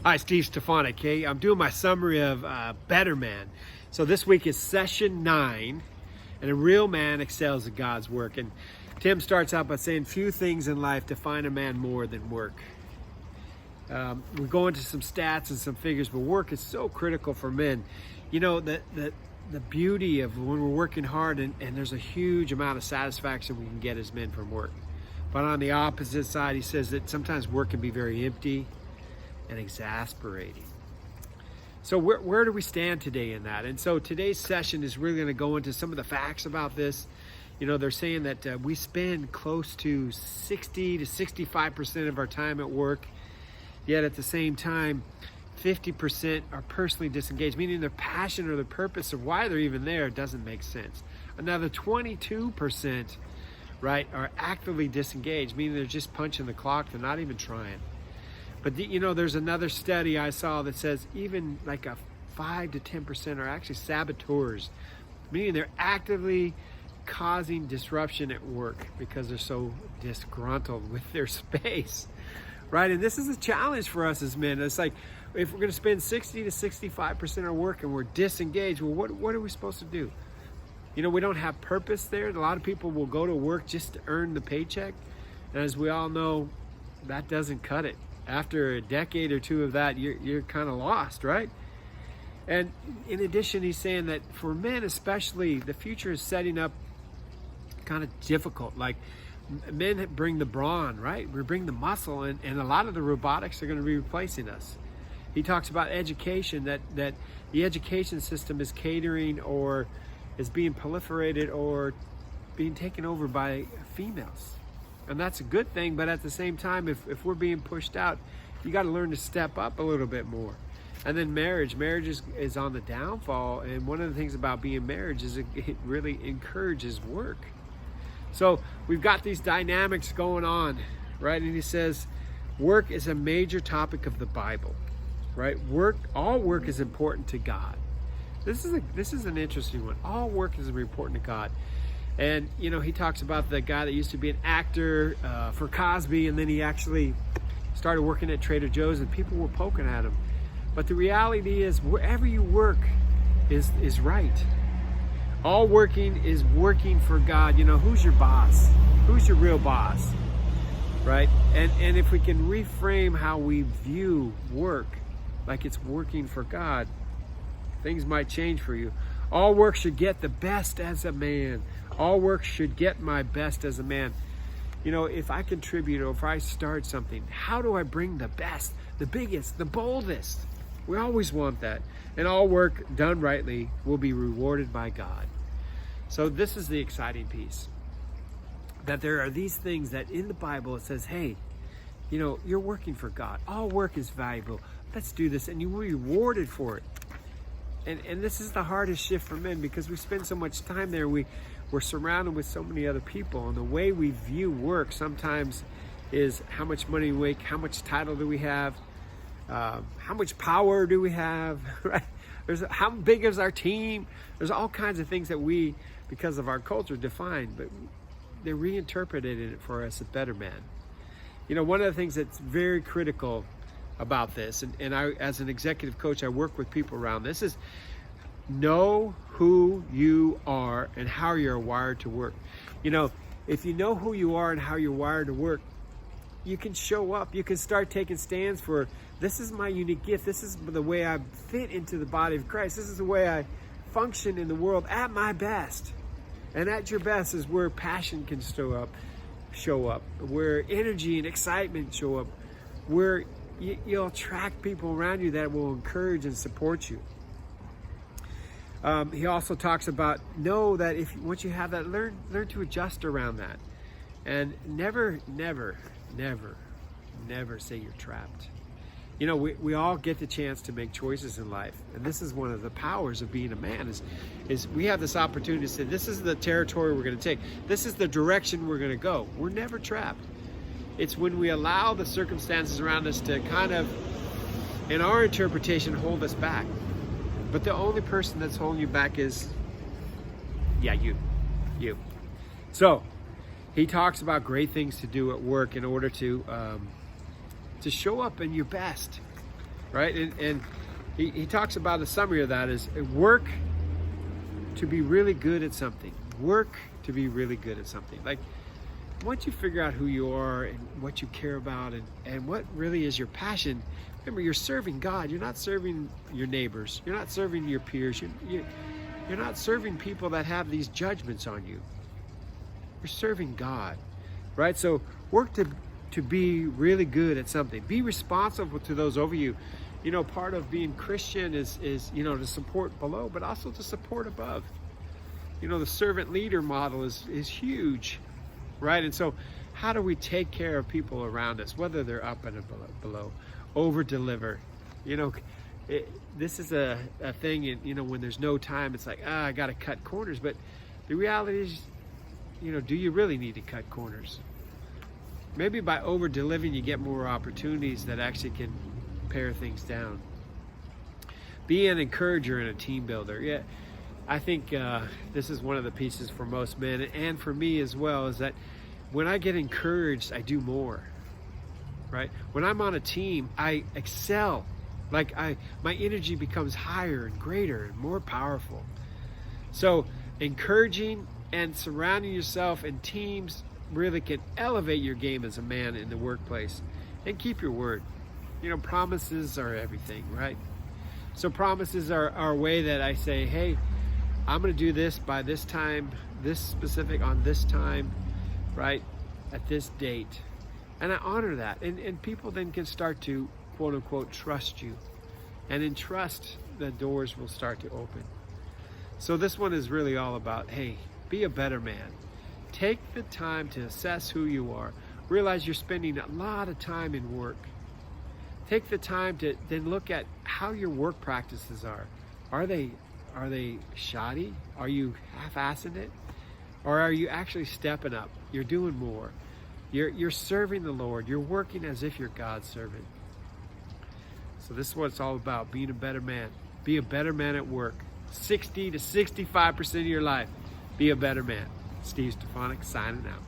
Hi, Steve Stefanik. Hey, I'm doing my summary of BetterMan. So this week is session 9, and a real man excels at God's work. And Tim starts out by saying, few things in life define a man more than work. We go into some stats and some figures, but work is so critical for men. You know, the beauty of when we're working hard, and there's a huge amount of satisfaction we can get as men from work. But on the opposite side, he says that sometimes work can be very empty and exasperating. So where do we stand today in that? And so today's session is really going to go into some of the facts about this. You know, they're saying that we spend close to 60 to 65% of our time at work, yet at the same time 50% are personally disengaged, meaning their passion or their purpose or why they're even there doesn't make sense. Another 22%, right, are actively disengaged, meaning they're just punching the clock, they're not even trying. But you know, there's another study I saw that says even like a 5 to 10% are actually saboteurs, meaning they're actively causing disruption at work because they're so disgruntled with their space, right? And this is a challenge for us as men. It's like, if we're going to spend 60 to 65% of our work and we're disengaged, well, what are we supposed to do? You know, we don't have purpose there. A lot of people will go to work just to earn the paycheck. And as we all know, that doesn't cut it. After a decade or two of that, you're kind of lost, right? And in addition, he's saying that for men especially, the future is setting up kind of difficult. Like, men bring the brawn, right? We bring the muscle, and a lot of the robotics are going to be replacing us. He talks about education, that the education system is catering or is being proliferated or being taken over by females. And that's a good thing, but at the same time, if we're being pushed out, you got to learn to step up a little bit more. And then marriage is on the downfall, and one of the things about being married is it really encourages work. So we've got these dynamics going on, right? And he says, work is a major topic of the Bible, right? All work is important to God. This is an interesting one. All work is important to God. And, you know, he talks about the guy that used to be an actor for Cosby, and then he actually started working at Trader Joe's, and people were poking at him. But the reality is, wherever you work is right. All working is working for God. You know, who's your boss? Who's your real boss? Right? And if we can reframe how we view work, like it's working for God, things might change for you. All work should get the best as a man. All work should get my best as a man. You know, if I contribute or if I start something, how do I bring the best, the biggest, the boldest? We always want that. And all work done rightly will be rewarded by God. So this is the exciting piece. That there are these things that in the Bible it says, hey, you know, you're working for God. All work is valuable. Let's do this, and you will be rewarded for it. And this is the hardest shift for men because we spend so much time there. We're surrounded with so many other people, and the way we view work sometimes is how much money we make, how much title do we have, how much power do we have, right? How big is our team? There's all kinds of things that we, because of our culture, define, but they're reinterpreted it for us at BetterMan. You know, one of the things that's very critical about this, and I, as an executive coach, I work with people around this, is know who you are and how you're wired to work. You know, if you know who you are and how you're wired to work, you can show up. You can start taking stands for, this is my unique gift. This is the way I fit into the body of Christ. This is the way I function in the world at my best. And at your best is where passion can show up, where energy and excitement show up, where you'll attract people around you that will encourage and support you. He also talks about, know that once you have that, learn to adjust around that. And never say you're trapped. You know, we all get the chance to make choices in life. And this is one of the powers of being a man is we have this opportunity to say, this is the territory we're going to take. This is the direction we're going to go. We're never trapped. It's when we allow the circumstances around us to kind of, in our interpretation, hold us back. But the only person that's holding you back is, you. So, he talks about great things to do at work in order to show up in your best. right? And he talks about a summary of that is work to be really good at something. Work to be really good at something. Like, once you figure out who you are and what you care about and what really is your passion, remember, you're serving God. You're not serving your neighbors. You're not serving your peers. You're not serving people that have these judgments on you. You're serving God, right? So work to be really good at something. Be responsible to those over you. You know, part of being Christian is to support below, but also to support above. You know, the servant leader model is huge, right? And so how do we take care of people around us, whether they're up and below? Over deliver. You know, this is a thing, and when there's no time, it's like, I got to cut corners. But the reality is, do you really need to cut corners? Maybe by over delivering, you get more opportunities that actually can pare things down. Be an encourager and a team builder. Yeah, I think this is one of the pieces for most men, and for me as well, is that when I get encouraged, I do more, right? When I'm on a team, I excel. Like my energy becomes higher and greater and more powerful. So encouraging and surrounding yourself in teams really can elevate your game as a man in the workplace. And keep your word. Promises are everything, right? So promises are a way that I say, hey, I'm going to do this by this time, this specific on this time, right? At this date. And I honor that. And people then can start to, quote unquote, trust you. And in trust, the doors will start to open. So this one is really all about, hey, be a better man. Take the time to assess who you are. Realize you're spending a lot of time in work. Take the time to then look at how your work practices are. Are they shoddy? Are you half-assing it? Or are you actually stepping up? You're doing more. You're serving the Lord. You're working as if you're God's servant. So this is what it's all about, being a better man. Be a better man at work. 60 to 65% of your life, be a better man. Steve Stefanik signing out.